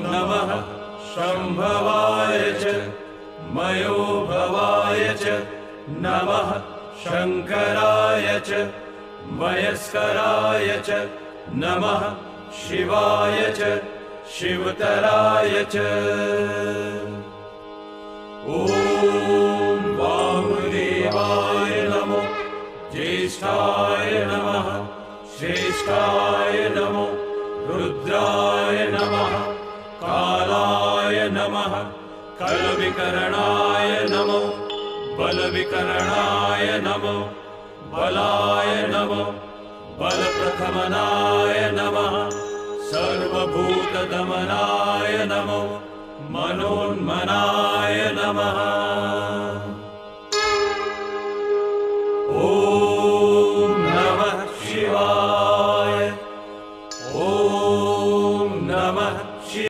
नमः शम्भवाय च मयोभवाय च नमः शङ्कराय च मयस्कराय च नमः शिवाय च शिवतराय च। ॐ वामदेवाय नमो ज्येष्ठाय नमः श्रेष्ठाय नमो रुद्राय नमः कालाय नमः कलविकरणाय नमो बलविकरणाय नमो बलाय नमो बलप्रथमनाय नमः सर्वभूतदमनाय नमो मनोन्मनाय नमः।